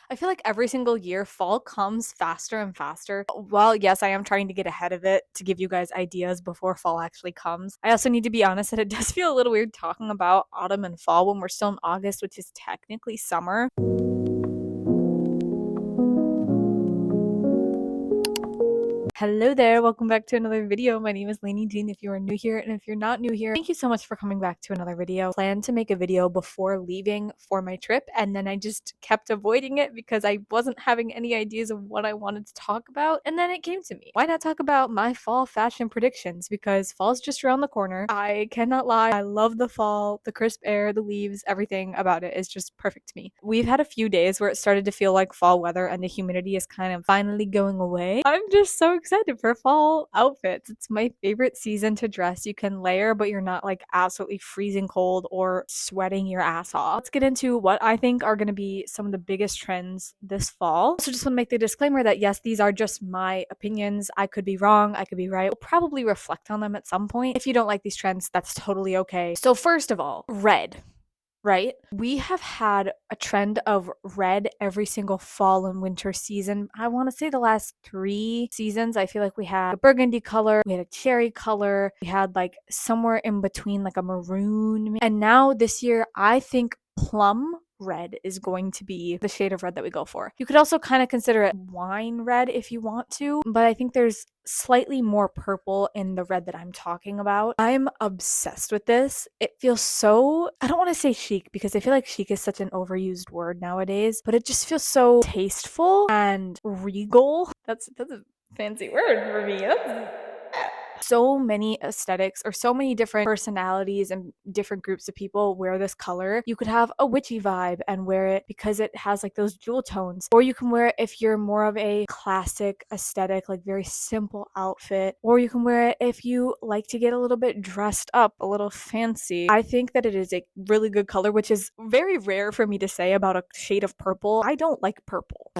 I feel like every single year fall comes faster and faster. Well, yes, I am trying to get ahead of it to give you guys ideas before fall actually comes. I also need to be honest that it does feel a little weird talking about autumn and fall when we're still in August, which is technically summer. Hello there, welcome back to another video. My name is Lainey Jean if you are new here, and if you're not new here, thank you so much for coming back to another video. I planned to make a video before leaving for my trip, and then I just kept avoiding it because I wasn't having any ideas of what I wanted to talk about, and then it came to me. Why not talk about my fall fashion predictions? Because fall's just around the corner. I cannot lie, I love the fall, the crisp air, the leaves, everything about it is just perfect to me. We've had a few days where it started to feel like fall weather and the humidity is kind of finally going away. I'm just so excited for fall outfits. It's my favorite season to dress. You can layer, but you're not like absolutely freezing cold or sweating your ass off. Let's get into what I think are going to be some of the biggest trends this fall. So just want to make the disclaimer that yes, these are just my opinions. I could be wrong. I could be right. We'll probably reflect on them at some point. If you don't like these trends, that's totally okay. So first of all, red. Right? We have had a trend of red every single fall and winter season. I want to say the last 3 seasons, I feel like we had a burgundy color, we had a cherry color, we had like somewhere in between like a maroon. And now this year, I think plum red is going to be the shade of red that we go for. You could also kind of consider it wine red if you want to, but I think there's slightly more purple in the red that I'm talking about. I'm obsessed with this. It feels so, I don't want to say chic because I feel like chic is such an overused word nowadays, but it just feels so tasteful and regal. That's a fancy word for me. So many aesthetics or so many different personalities and different groups of people wear this color. You could have a witchy vibe and wear it because it has like those jewel tones, or you can wear it if you're more of a classic aesthetic, like very simple outfit, or you can wear it if you like to get a little bit dressed up, a little fancy. I think that it is a really good color, which is very rare for me to say about a shade of purple. I don't like purple.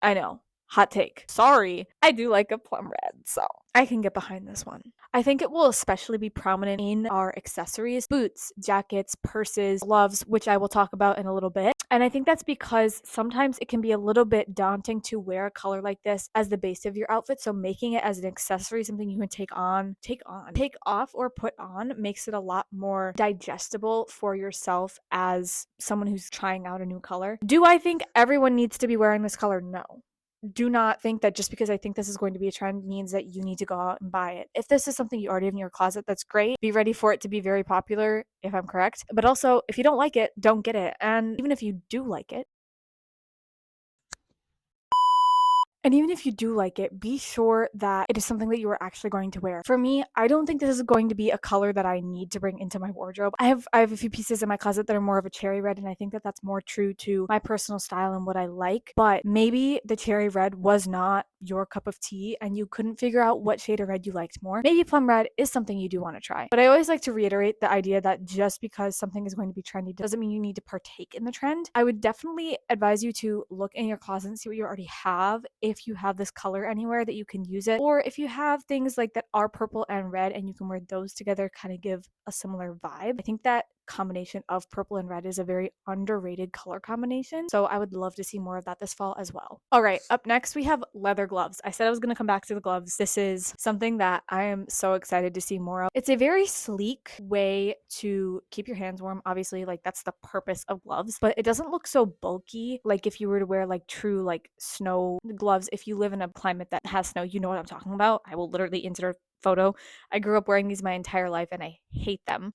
I know. Hot take. Sorry. I do like a plum red, so I can get behind this one. I think it will especially be prominent in our accessories, boots, jackets, purses, gloves, which I will talk about in a little bit. And I think that's because sometimes it can be a little bit daunting to wear a color like this as the base of your outfit. So making it as an accessory, something you can take off or put on makes it a lot more digestible for yourself as someone who's trying out a new color. Do I think everyone needs to be wearing this color? No. Do not think that just because I think this is going to be a trend means that you need to go out and buy it. If this is something you already have in your closet, that's great. Be ready for it to be very popular, if I'm correct. But also, if you don't like it, don't get it. And even if you do like it, be sure that it is something that you are actually going to wear. For me, I don't think this is going to be a color that I need to bring into my wardrobe. I have a few pieces in my closet that are more of a cherry red, and I think that that's more true to my personal style and what I like. But maybe the cherry red was not your cup of tea and you couldn't figure out what shade of red you liked more. Maybe plum red is something you do want to try. But I always like to reiterate the idea that just because something is going to be trendy doesn't mean you need to partake in the trend. I would definitely advise you to look in your closet and see what you already have. If you have this color anywhere that you can use it, or if you have things like that are purple and red and you can wear those together, kind of give a similar vibe. I think that combination of purple and red is a very underrated color combination. So I would love to see more of that this fall as well. All right, up next we have leather gloves. I said I was going to come back to the gloves. This is something that I am so excited to see more of. It's a very sleek way to keep your hands warm. Obviously, like that's the purpose of gloves, but it doesn't look so bulky like if you were to wear like true like snow gloves. If you live in a climate that has snow, you know what I'm talking about. I will literally insert photo. I grew up wearing these my entire life and I hate them.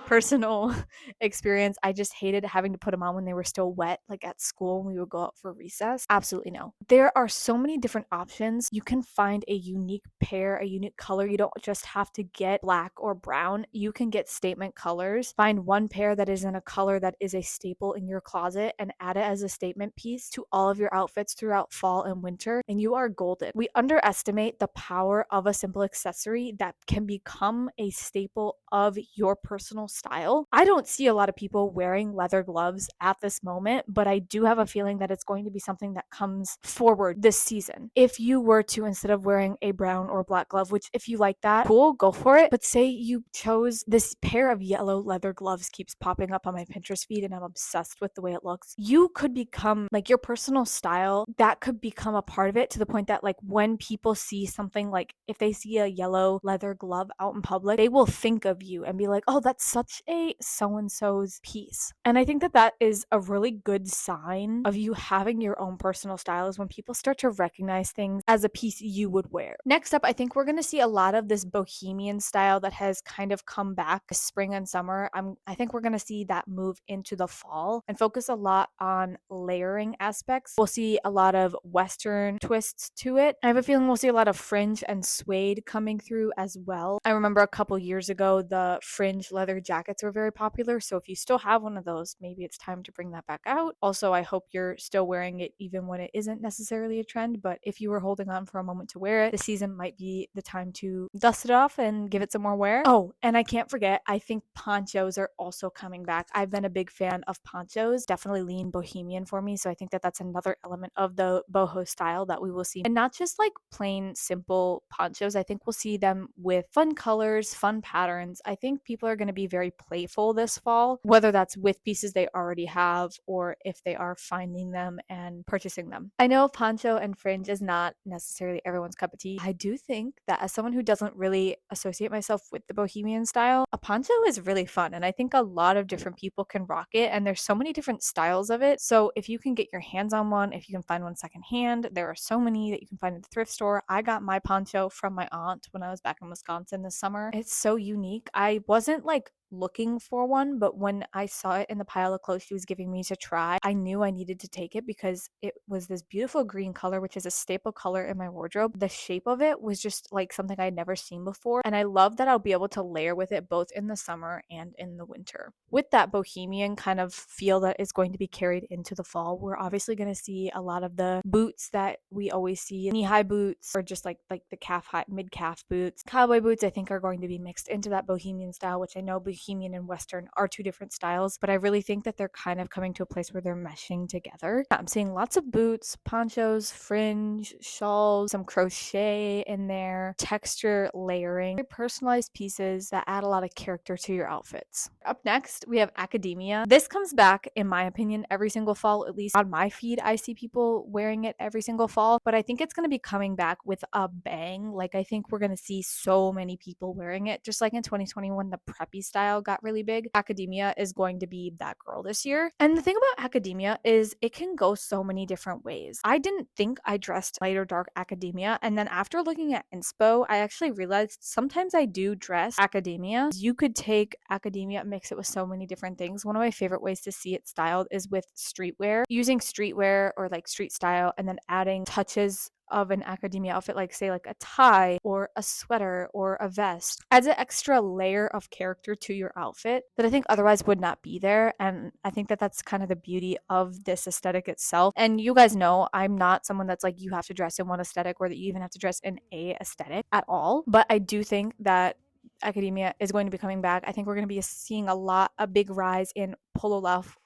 Personal experience, I just hated having to put them on when they were still wet, like at school when we would go out for recess. Absolutely no. There are so many different options. You can find a unique pair, a unique color. You don't just have to get black or brown. You can get statement colors. Find one pair that is in a color that is a staple in your closet and add it as a statement piece to all of your outfits throughout fall and winter, and you are golden. We underestimate the power of a simple accessory that can become a staple of your personal style. I don't see a lot of people wearing leather gloves at this moment, but I do have a feeling that it's going to be something that comes forward this season. If you were to, instead of wearing a brown or black glove, which if you like that, cool, go for it. But say you chose this pair of yellow leather gloves keeps popping up on my Pinterest feed and I'm obsessed with the way it looks. You could become like your personal style, that could become a part of it, to the point that like when people see something, like if they see a yellow leather glove out in public, they will think of you and be like, oh, that's such a so-and-so's piece. And I think that that is a really good sign of you having your own personal style, is when people start to recognize things as a piece you would wear. Next up, I think we're going to see a lot of this bohemian style that has kind of come back this spring and summer. I think we're going to see that move into the fall and focus a lot on layering aspects. We'll see a lot of Western twists to it. I have a feeling we'll see a lot of fringe and suede coming through as well. I remember a couple years ago, the fringe leather jackets were very popular. So if you still have one of those, maybe it's time to bring that back out. Also, I hope you're still wearing it even when it isn't necessarily a trend. But if you were holding on for a moment to wear it, the season might be the time to dust it off and give it some more wear. Oh, and I can't forget, I think ponchos are also coming back. I've been a big fan of ponchos, definitely lean bohemian for me. So I think that that's another element of the boho style that we will see. And not just like plain simple ponchos. I think we'll see them with fun colors, fun patterns. I think people are going to be very playful this fall, whether that's with pieces they already have or if they are finding them and purchasing them. I know poncho and fringe is not necessarily everyone's cup of tea. I do think that as someone who doesn't really associate myself with the bohemian style, a poncho is really fun. And I think a lot of different people can rock it. And there's so many different styles of it. So if you can get your hands on one, if you can find one secondhand, there are so many that you can find at the thrift store. I got my poncho from my aunt when I was back in Wisconsin this summer. It's so unique. I wasn't like looking for one, but when I saw it in the pile of clothes she was giving me to try, I knew I needed to take it because it was this beautiful green color, which is a staple color in my wardrobe. The shape of it was just like something I'd never seen before, and I love that I'll be able to layer with it both in the summer and in the winter. With that bohemian kind of feel that is going to be carried into the fall, we're obviously going to see a lot of the boots that we always see, knee-high boots or just like the calf high, mid-calf boots. Cowboy boots I think are going to be mixed into that bohemian style, which I know bohemian and Western are two different styles, but I really think that they're kind of coming to a place where they're meshing together. I'm seeing lots of boots, ponchos, fringe, shawls, some crochet in there, texture layering, very personalized pieces that add a lot of character to your outfits. Up next, we have academia. This comes back, in my opinion, every single fall. At least on my feed, I see people wearing it every single fall, but I think it's going to be coming back with a bang. Like, I think we're going to see so many people wearing it, just like in 2021, the preppy style got really big. Academia is going to be that girl this year. And the thing about academia is it can go so many different ways. I didn't think I dressed light or dark academia, and then after looking at inspo, I actually realized sometimes I do dress academia. You could take academia, mix it with so many different things. One of my favorite ways to see it styled is with streetwear, using streetwear or like street style and then adding touches of an academia outfit, like say like a tie or a sweater or a vest, adds an extra layer of character to your outfit that I think otherwise would not be there. And I think that that's kind of the beauty of this aesthetic itself. And you guys know I'm not someone that's like you have to dress in one aesthetic or that you even have to dress in a aesthetic at all, but I do think that academia is going to be coming back. I think we're going to be seeing a big rise in Polo Ralph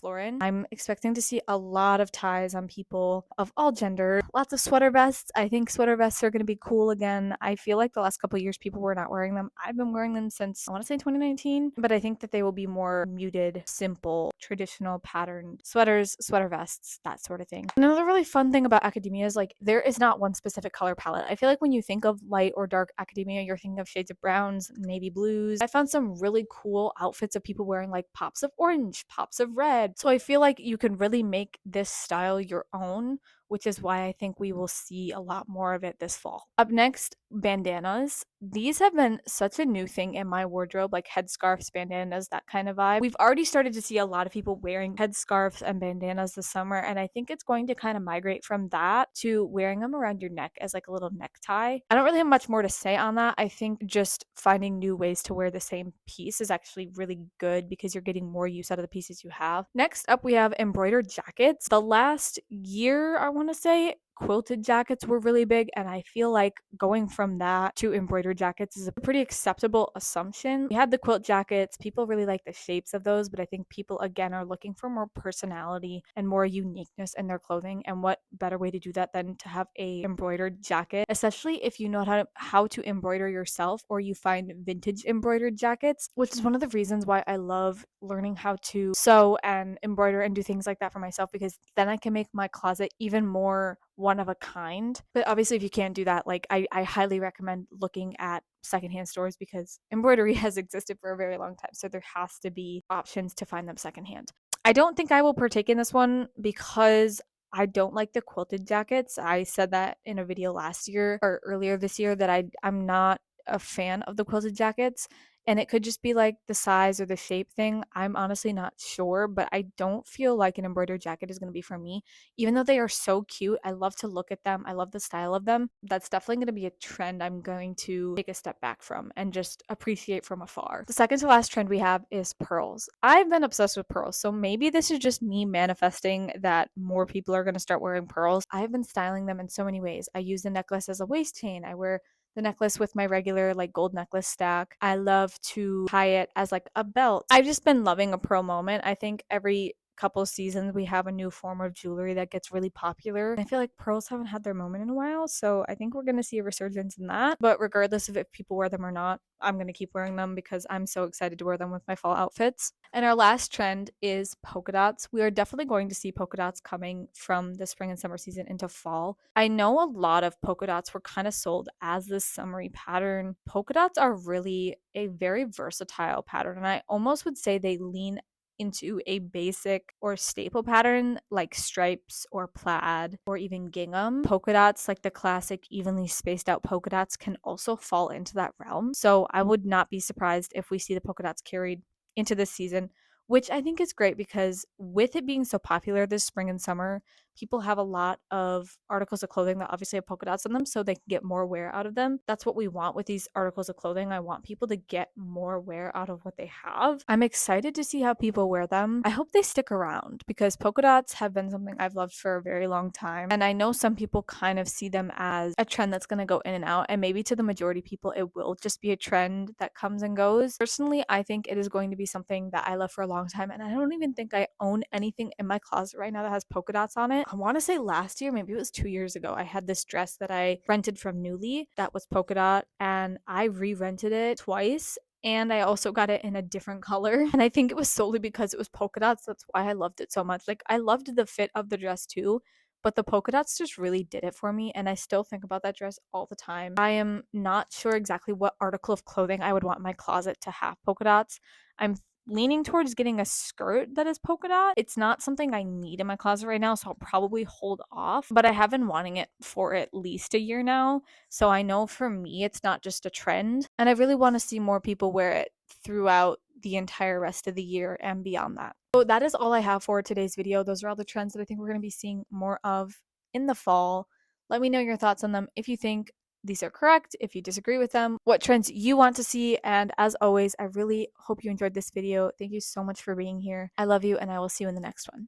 Lauren. I'm expecting to see a lot of ties on people of all genders. Lots of sweater vests. I think sweater vests are going to be cool again. I feel like the last couple of years people were not wearing them. I've been wearing them since I want to say 2019, but I think that they will be more muted, simple, traditional patterned sweaters, sweater vests, that sort of thing. Another really fun thing about academia is like there is not one specific color palette. I feel like when you think of light or dark academia, you're thinking of shades of browns, navy blues. I found some really cool outfits of people wearing like pops of orange, pops of red. So I feel like you can really make this style your own, which is why I think we will see a lot more of it this fall. Up next, bandanas. These have been such a new thing in my wardrobe, like headscarves, bandanas, that kind of vibe. We've already started to see a lot of people wearing headscarves and bandanas this summer, and I think it's going to kind of migrate from that to wearing them around your neck as like a little necktie. I don't really have much more to say on that. I think just finding new ways to wear the same piece is actually really good because you're getting more use out of the pieces you have. Next up, we have embroidered jackets. The last year, I want to say, quilted jackets were really big, and I feel like going from that to embroidered jackets is a pretty acceptable assumption. We had the quilt jackets, people really like the shapes of those, but I think people again are looking for more personality and more uniqueness in their clothing, and what better way to do that than to have a embroidered jacket, especially if you know how to embroider yourself, or you find vintage embroidered jackets, which is one of the reasons why I love learning how to sew and embroider and do things like that for myself, because then I can make my closet even more one of a kind. But obviously if you can't do that, like I highly recommend looking at secondhand stores, because embroidery has existed for a very long time, so there has to be options to find them secondhand. I don't think I will partake in this one because I don't like the quilted jackets. I said that in a video last year or earlier this year that I'm not a fan of the quilted jackets, and it could just be like the size or the shape thing. I'm honestly not sure, but I don't feel like an embroidered jacket is going to be for me. Even though they are so cute, I love to look at them. I love the style of them. That's definitely going to be a trend I'm going to take a step back from and just appreciate from afar. The second to last trend we have is pearls. I've been obsessed with pearls, so maybe this is just me manifesting that more people are going to start wearing pearls. I've been styling them in so many ways. I use the necklace as a waist chain. I wear the necklace with my regular like gold necklace stack. I love to tie it as like a belt. I've just been loving a pearl moment. I think every couple seasons we have a new form of jewelry that gets really popular. I feel like pearls haven't had their moment in a while, so I think we're going to see a resurgence in that. But regardless of if people wear them or not, I'm going to keep wearing them because I'm so excited to wear them with my fall outfits. And our last trend is polka dots. We are definitely going to see polka dots coming from the spring and summer season into fall. I know a lot of polka dots were kind of sold as this summery pattern. Polka dots are really a very versatile pattern, and I almost would say they lean into a basic or staple pattern like stripes or plaid or even gingham. Polka dots, like the classic evenly spaced out polka dots, can also fall into that realm. So I would not be surprised if we see the polka dots carried into this season, which I think is great because with it being so popular this spring and summer, people have a lot of articles of clothing that obviously have polka dots on them, so they can get more wear out of them. That's what we want with these articles of clothing. I want people to get more wear out of what they have. I'm excited to see how people wear them. I hope they stick around because polka dots have been something I've loved for a very long time. And I know some people kind of see them as a trend that's going to go in and out. And maybe to the majority of people, it will just be a trend that comes and goes. Personally, I think it is going to be something that I love for a long time. And I don't even think I own anything in my closet right now that has polka dots on it. I want to say last year, maybe it was 2 years ago, I had this dress that I rented from Nuuly that was polka dot, and I re-rented it twice. And I also got it in a different color. And I think it was solely because it was polka dots. That's why I loved it so much. Like, I loved the fit of the dress too, but the polka dots just really did it for me. And I still think about that dress all the time. I am not sure exactly what article of clothing I would want my closet to have polka dots. I'm leaning towards getting a skirt that is polka dot. It's not something I need in my closet right now, so I'll probably hold off, but I have been wanting it for at least a year now. So I know for me, it's not just a trend, and I really want to see more people wear it throughout the entire rest of the year and beyond that. So that is all I have for today's video. Those are all the trends that I think we're going to be seeing more of in the fall. Let me know your thoughts on them if you think these are correct, if you disagree with them, what trends you want to see. And as always, I really hope you enjoyed this video. Thank you so much for being here. I love you, and I will see you in the next one.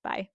Bye.